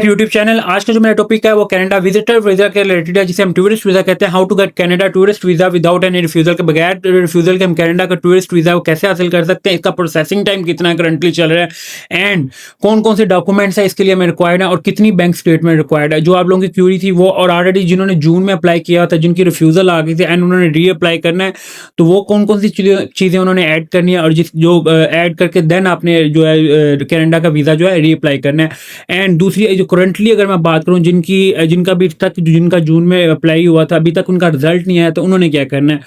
YouTube channel. आज का जो मेरा टॉपिक है वो कनाडा विजिटर वीजा के रिलेटेड है, जिसे हम टूरिस्ट वीजा कहते हैं। How to get Canada tourist visa without any refusal, के बगैर रिफ्यूजल के हम कनाडा का टूरिस्ट वीजा को कैसे हासिल कर सकते हैं, इसका प्रोसेसिंग टाइम कितना करंटली चल रहा है, एंड कौन कौन से डॉक्यूमेंट्स है इसके लिए हमें रिक्वायर्ड है, और कितनी बैंक स्टेटमेंट रिक्वायर्ड है। जो आप लोगों की क्यूरी थी वो, और ऑलरेडी जिन्होंने जून में अप्लाई किया था, जिनकी रिफ्यूजल आ गई थी एंड उन्होंने री अप्लाई करना है, तो वो कौन कौन सी चीज़ें उन्होंने ऐड करनी है, और जिस जो ऐड करके देन आपने जो है कनाडा का वीज़ा जो है री अप्लाई करना है। एंड दूसरी जो करंटली अगर मैं बात करूं, जिनका अभी तक, जिनका जून में अप्लाई हुआ था, अभी तक उनका रिजल्ट नहीं आया, तो उन्होंने क्या करना है।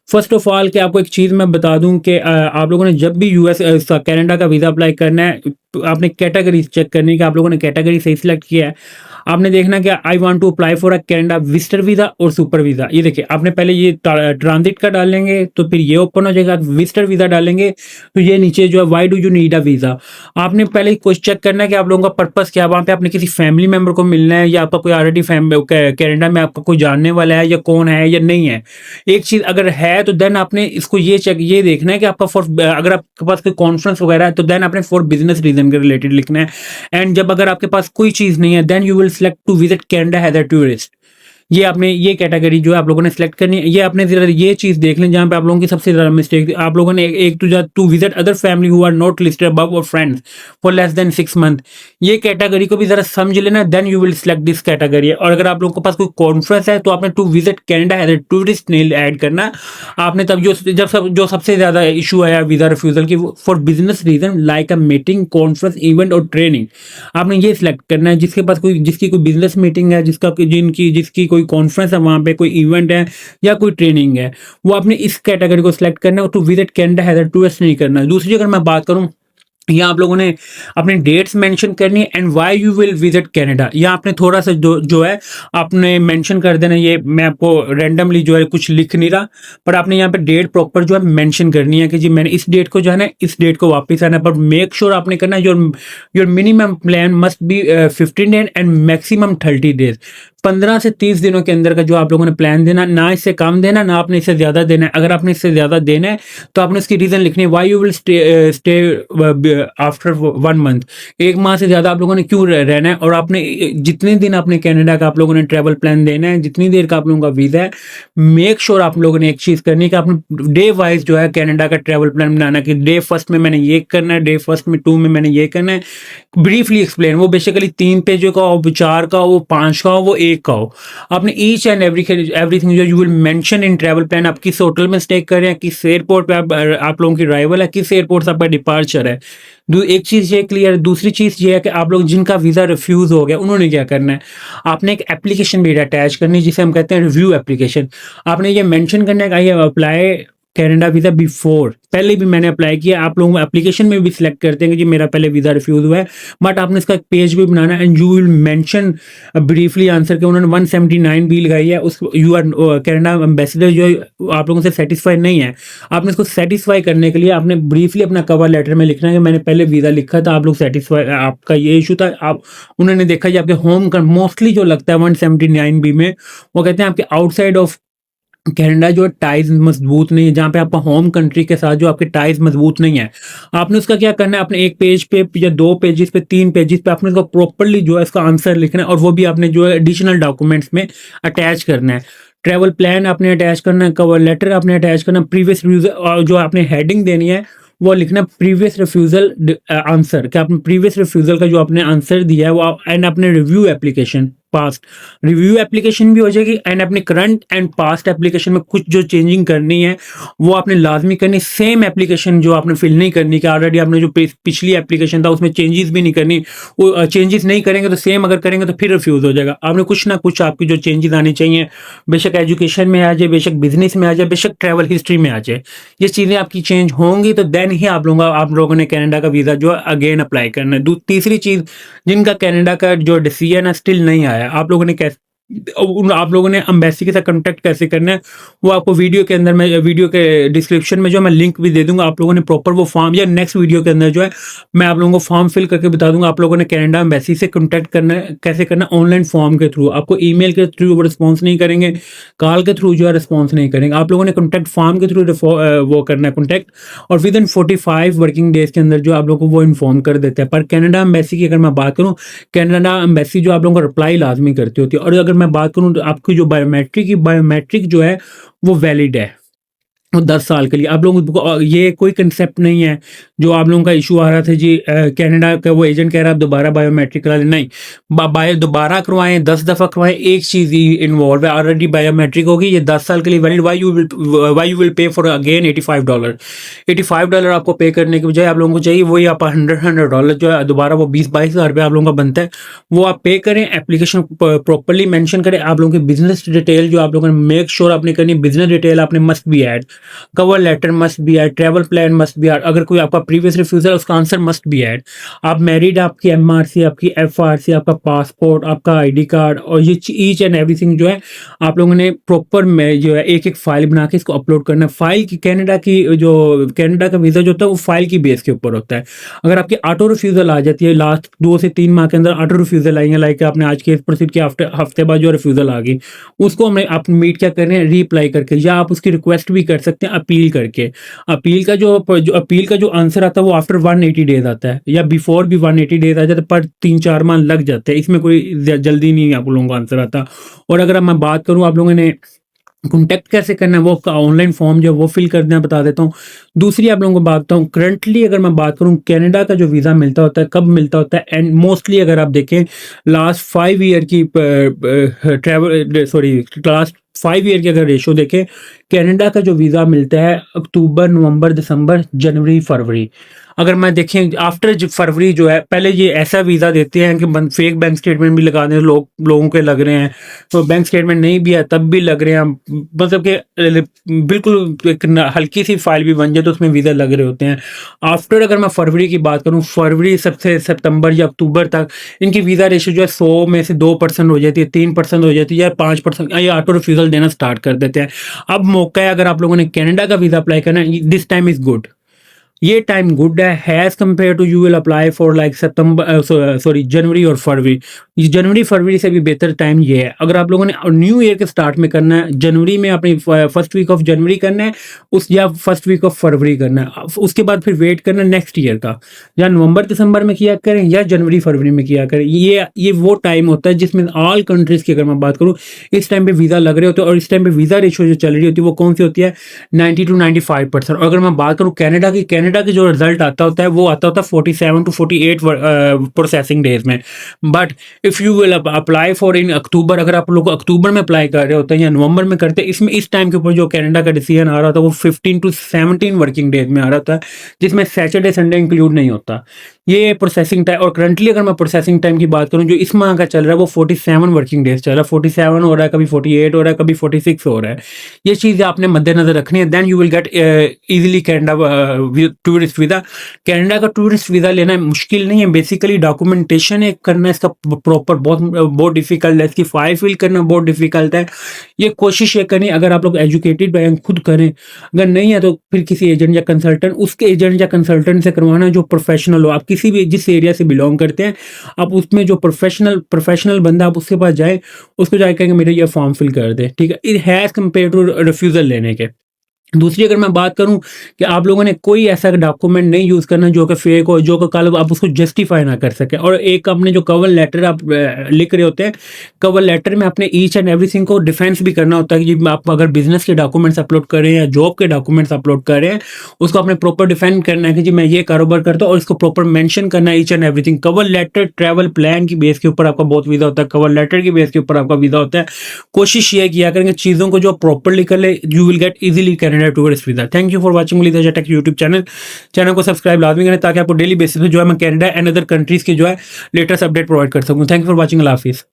फर्स्ट ऑफ ऑल कि आपको एक चीज़ मैं बता दूं कि आप लोगों ने जब भी यूएस कनाडा का वीज़ा अप्लाई करना है, तो आपने कैटेगरी चेक करनी है कि आप लोगों ने कैटेगरी सही सिलेक्ट किया है। आपने देखना कि I want to apply for a Canada visitor visa और सुपर वीज़ा। ये देखिए, आपने पहले ये ट्रांजिट का डालेंगे तो फिर ये ओपन हो जाएगा। विजिटर वीज़ा डालेंगे तो ये नीचे जो है why do you need a visa. आपने पहले कुछ चेक करना है कि आप लोगों का पर्पस क्या है। वहाँ पे आपने किसी फैमिली मेम्बर को मिलना है, या आपका कोई ऑलरेडी कनाडा में आपका कोई जानने वाला है, या कौन है या नहीं है। एक चीज़ अगर है तो देन आपने इसको ये देखना है कि आपका अगर आपके पास कोई कॉन्फ्रेंस वगैरह है, तो देन आपने फॉर बिजनेस रीजन के रिलेटेड लिखना है। एंड जब अगर आपके पास कोई चीज़ नहीं है, then you will select to visit Canada as a tourist. ये आपने ये कैटेगरी जो है आप लोगों ने सेलेक्ट करनी है। ये आपने जरा ये चीज़ देख लें जहाँ पे आप लोगों की सबसे ज़्यादा मिस्टेक थी। आप लोगों ने एक to visit other family who are not listed above और friends for less than 6 month. ये कैटेगरी को भी ज़रा समझ लेना, then you will select this category. और अगर आप लोगों के पास कोई कॉन्फ्रेंस है, तो आपने to visit Canada as a tourist नहीं ऐड करना। आपने तब जो सबसे ज़्यादा इशू आया वीज़ा रिफ्यूज़ल की, for business reason like a meeting, conference, event और ट्रेनिंग, आपने ये सिलेक्ट करना है। जिसकी कोई बिजनेस मीटिंग है, जिसकी कोई कॉन्फ्रेंस है, वहाँ पे कोई इवेंट है या कोई ट्रेनिंग है, वो आपने इस कैटेगरी को सिलेक्ट करना है। To visit Canada as a tourist नहीं करना है। दूसरी अगर मैं बात करूँ, यहाँ आप लोगों ने अपने डेट्स मेंशन करनी है and why you will visit Canada. यहाँ आपने थोड़ा सा जो है आपने मेंशन कर देना। ये मैं आपको रैंडमली जो है कुछ लिख नहीं रहा, पर आपने यहाँ पे डेट प्रॉपर जो है मेंशन करनी है कि जी मैंने इस डेट को जो है ना, इस डेट को वापस आना है। पर मेक श्योर आपने करना है your minimum plan must B 15 days and maximum 30 days. 15 से 30 दिनों के अंदर का जो आप लोगों ने प्लान देना, ना इससे कम देना, ना आपने इससे ज़्यादा देना है। अगर आपने इससे ज़्यादा देना है तो आपने इसकी रीज़न लिखनी है, why you will stay after 1 month. 1 माह से ज़्यादा आप लोगों ने क्यों रहना है, और आपने जितने दिन आपने कनाडा का आप लोगों ने ट्रैवल प्लान देना है, जितनी देर का आप लोगों का वीज़ा है, मेक श्योर आप लोगों ने एक चीज़ करनी है कि आपने डे वाइज जो है कनाडा का ट्रैवल प्लान बनाना, कि डे फर्स्ट में मैंने ये करना है, डे फर्स्ट में 2 में मैंने ये करना है। ब्रीफली एक्सप्लेन, वो बेसिकली 3 पेजों का हो, 4 का हो, वो 5 का हो, वो 1 का हो। आपने ईच एंड एवरीथिंग जो you will mention in travel plan, आप किस होटल में स्टे कर रहे हैं, किस एयरपोर्ट पे आप लोगों की अराइवल है, किस एयरपोर्ट से आपका डिपार्चर है। एक चीज़ ये क्लियर है। दूसरी चीज़ ये है कि आप लोग जिनका वीज़ा रिफ्यूज़ हो गया, उन्होंने क्या करना है, आपने एक एप्लीकेशन भी अटैच करनी है, जिसे हम कहते हैं रिव्यू एप्लीकेशन। आपने ये मेंशन करना है कि I have apply Canada visa before, पहले भी मैंने अप्लाई किया। आप लोग एप्लीकेशन में भी सिलेक्ट करते हैं कि जी मेरा पहले वीज़ा रिफ्यूज़ हुआ है, बट आपने इसका एक पेज भी बनाना है and you will mention briefly answer के उन्होंने 179 भी लगाई है। उस यू आर कनाडा एम्बेसडर जो आप लोगों से सेटिस्फाई नहीं है, आपने इसको सेटिस्फाई करने के लिए आपने ब्रीफली अपना कवर लेटर में लिखना है कि मैंने पहले वीज़ा लिखा था, आप लोग सेटिस्फाई, आपका ये इशू था, आप उन्होंने देखा जी आपके होम का मोस्टली जो लगता है 179 बी में, वो कहते हैं आपके आउटसाइड ऑफ कनाडा जो टाइज मजबूत नहीं है, जहाँ पे आपका होम कंट्री के साथ जो आपके टाइज मजबूत नहीं है। आपने उसका क्या करना है, आपने एक पेज पे या 2 पेजेस पे, 3 पेजेस पे आपने इसको प्रॉपरली जो है इसका आंसर लिखना है, और वो भी आपने जो है एडिशनल डॉक्यूमेंट्स में अटैच करना है। ट्रैवल प्लान आपने अटैच करना है, कवर लेटर आपने अटैच करना, प्रीवियस रिव्यूज, जो आपने हेडिंग देनी है वो लिखना प्रीवियस रिफ्यूजल आंसर, कि आपने प्रीवियस रिफ्यूजल का जो आपने आंसर दिया है वो, एंड अपने review application past review application भी हो जाएगी, एंड अपने करंट एंड पास्ट एप्लीकेशन में कुछ जो चेंजिंग करनी है वो आपने लाजमी करनी। सेम एप्लीकेशन जो आपने फिल नहीं करनी कि ऑलरेडी आपने जो पिछली एप्लीकेशन था उसमें चेंजेस भी नहीं करनी, वो चेंजेस नहीं करेंगे तो सेम अगर करेंगे तो फिर रिफ्यूज हो जाएगा। आपने कुछ ना कुछ आपकी जो चेंजेस आनी चाहिए, बेशक एजुकेशन में आ जाए, बेशक बिजनेस में आ जाए, बेशक ट्रैवल हिस्ट्री में आ जाए, ये चीज़ें आपकी चेंज होंगी तो देन ही आप लोगों ने कनाडा का वीज़ा जो अगेन अप्लाई करना है। तीसरी चीज़, जिनका कनाडा का जो डिसीजन है स्टिल नहीं आया, आप लोगों ने कैसे आप लोगों ने एम्बेसी के साथ कॉन्टैक्ट कैसे करना है वो आपको वीडियो के अंदर, मैं वीडियो के डिस्क्रिप्शन में जो मैं लिंक भी दे दूंगा। आप लोगों ने प्रॉपर वो फॉर्म, या नेक्स्ट वीडियो के अंदर जो है मैं आप लोगों को फॉर्म फिल करके बता दूंगा आप लोगों ने कनाडा एम्बेसी से कॉन्टैक्ट करना है कैसे करना, ऑनलाइन फॉर्म के थ्रू। आपको ईमेल के थ्रू वो रिस्पॉन्स नहीं करेंगे, कॉल के थ्रू जो है रिस्पॉन्स नहीं करेंगे। आप लोगों ने कॉन्टैक्ट फॉर्म के थ्रू वो करना है कॉन्टैक्ट, और विद इन 45 वर्किंग डेज के अंदर जो आप लोग को वो इन्फॉर्म कर देते हैं। पर कनाडा एम्बेसी की अगर मैं बात करूँ, कनाडा एम्बेसी जो आप लोगों को रिप्लाई लाजमी करती होती है। और अगर मैं बात करूँ तो आपकी जो बायोमेट्रिक जो है वो वैलिड है, वो 10 साल के लिए। आप लोगों को ये कोई कंसेप्ट नहीं है जो आप लोगों का इशू आ रहा था जी, कनाडा का वो एजेंट कह रहा है आप दोबारा बायोमेट्रिक करा लें। नहीं, दोबारा करवाएं, 10 दफ़ा करवाएं, एक चीज़ ही इन्वॉल्व है, ऑलरेडी बायोमेट्रिक होगी, ये 10 साल के लिए valid. Why you will pay for again $85। $85 आपको पे करने की बजाय आप लोगों को चाहिए वही आप $100 जो है दोबारा वो 20-22 हज़ार रुपये आप लोगों का बनता है, वो आप पे करें। एप्लीकेशन प्रॉपरली मेंशन करें। आप लोगों की बिजनेस डिटेल जो आप लोगों ने मेक श्योर आपने करनी, बिजनेस डिटेल आपने must be add, cover letter must be add, travel plan must be add, अगर कोई आपका प्रीवियस रिफ्यूजल उसका आंसर मस्ट बी ऐड। आप मैरिड, आपकी एमआरसी, आपकी एफआरसी, आपका पासपोर्ट, आपका आईडी कार्ड, और ये ईच एंड एवरीथिंग जो है आप लोगों ने प्रॉपर में जो है एक एक फाइल बना के इसको अपलोड करना है। फाइल की कनाडा की जो कनाडा का वीज़ा जो होता है वो फाइल की बेस के ऊपर होता है। अगर आपकी ऑटो रिफ्यूजल आ जाती है लास्ट 2 से 3 माह के अंदर, ऑटो रिफ्यूजल आई है, लाइक आपने आज केस प्रोसीड किया, हफ्ते बाद जो रिफ्यूजल आ गई, उसको हमें आप मीट क्या कर रहे हैं, रीअप्लाई करके, या आप उसकी रिक्वेस्ट भी कर सकते हैं अपील करके। अपील का जो आंसर आता है वो आफ्टर 180 डेज आता है, या बिफोर भी 180 डेज आ जाता है, पर 3-4 माह लग जाते हैं। इसमें कोई जल्दी नहीं है आप लोगों को आंसर आता। और अगर मैं बात करूं आप लोगों ने कॉन्टैक्ट कैसे करना है, वो ऑनलाइन फॉर्म जो है वो फिल कर देना, बता देता हूँ। दूसरी आप लोगों को बात बताऊँ, करंटली अगर मैं बात करूँ कनाडा का जो वीज़ा मिलता होता है, कब मिलता होता है, एंड मोस्टली अगर आप देखें लास्ट 5 ईयर की लास्ट 5 ईयर की अगर रेशो देखें, कनाडा का जो वीज़ा मिलता है अक्टूबर, नवंबर, दिसंबर, जनवरी, फरवरी। अगर मैं देखें आफ्टर फरवरी जो है, पहले ये ऐसा वीज़ा देते हैं कि फेक बैंक स्टेटमेंट भी लगा दें, लोगों के लग रहे हैं, तो बैंक स्टेटमेंट नहीं भी है तब भी लग रहे हैं, मतलब कि बिल्कुल एक हल्की सी फाइल भी बन जाए तो उसमें वीज़ा लग रहे होते हैं। आफ्टर अगर मैं फरवरी की बात करूँ, फरवरी सबसे सितंबर या अक्टूबर तक इनकी वीज़ा रेशो जो है 100 में से 2% हो जाती है, 3% हो जाती है, या 5% या ऑटो रिफ्यूजल देना स्टार्ट कर देते हैं। अब मौका है अगर आप लोगों ने कनाडा का वीज़ा अप्लाई करना है, दिस टाइम इज़ गुड, ये टाइम गुड है has compare to you will apply for like जनवरी और फरवरी। जनवरी फरवरी से भी बेहतर टाइम ये है। अगर आप लोगों ने न्यू ईयर के स्टार्ट में करना है, जनवरी में अपनी फर्स्ट वीक ऑफ जनवरी करना है, या फर्स्ट वीक ऑफ फरवरी करना है, उसके बाद फिर वेट करना नेक्स्ट ईयर का, या नवंबर दिसंबर में किया करें या जनवरी फरवरी में किया करें। ये वो टाइम होता है जिसमें ऑल कंट्रीज की अगर मैं बात करूँ इस टाइम पे वीज़ा लग रहे होते हैं, और इस टाइम पे वीज़ा रेशो जो चल रही होती है वो कौन सी होती है, 90 to 95%। और अगर मैं बात करूँ कनाडा की जो रिजल्ट आता होता है वो आता होता है 47 to 48 प्रोसेसिंग डेज में। But if you will apply for in October, अगर आप लोग अक्टूबर में अप्लाई कर रहे होते हैं या नवंबर में करते हैं, इसमें इस टाइम के ऊपर जो कनाडा का डिसीजन आ रहा था वो 15 to 17 वर्किंग डेज में आ रहा था, जिसमें सैटरडे संडे इंक्लूड नहीं होता। ये प्रोसेसिंग टाइम, और करंटली अगर मैं प्रोसेसिंग टाइम की बात करूं जो इस माह का चल रहा है वो 47 वर्किंग डेज चल रहा है। 47 हो रहा है, कभी 48 हो रहा है, कभी 46 हो रहा है। ये चीज़ आपने मद्देनजर रखनी है, then you will get easily Canada tourist visa. Canada का टूरिस्ट वीज़ा लेना मुश्किल नहीं है, बेसिकली डॉक्यूमेंटेशन एक करना इसका प्रॉपर बहुत डिफिकल्ट है, इसकी फाइल फिल करना बहुत डिफिकल्ट है। ये कोशिश ये करें अगर आप लोग एजुकेटेड हैं खुद करें, अगर नहीं है तो फिर किसी एजेंट या कंसल्टेंट, उसके एजेंट या कंसल्टेंट से करवाना जो प्रोफेशनल हो। आप किसी भी जिस एरिया से बिलोंग करते हैं, आप उसमें जो प्रोफेशनल बंदा आप उसके पास जाए, उसको जाके कहेंगे मेरे ये फॉर्म फिल कर दे, ठीक है, it has compare to refusal लेने के। दूसरी अगर मैं बात करूं कि आप लोगों ने कोई ऐसा डॉक्यूमेंट नहीं यूज़ करना जो कि फेक हो, जो कि कल आप उसको जस्टिफाई ना कर सके। और एक आपने जो कवर लेटर आप लिख रहे होते हैं, कवर लेटर में अपने ईच एंड एवरीथिंग को डिफेंस भी करना होता है कि आप अगर बिजनेस के डॉक्यूमेंट्स अपलोड कर रहे हैं या जॉब के डॉक्यूमेंट्स अपलोड कर रहे हैं, उसको आपने प्रॉपर डिफेंड करना है कि जी मैं ये कारोबार करता हूँ, और इसको प्रॉपर मेंशन करना है each and everything. Cover letter travel plan की बेस के ऊपर आपका बहुत वीज़ा होता है, कवर लेटर की बेस के ऊपर आपका वीज़ा होता है। कोशिश ये किया करेंगे चीज़ों को जो प्रॉपरली कर ले, you will get easily Canada tourist visa. Thank you for watching Lisa take YouTube channel को सब्सक्राइब लाजमी करें ताकि आपको डेली बेसिस पे जो है मैं कनाडा एंड अदर कंट्रीज के जो है लेटेस्ट अपडेट प्रोवाइड कर सकूं। थैंक यू फॉर वाचिंग, अल्लाह हाफिज़।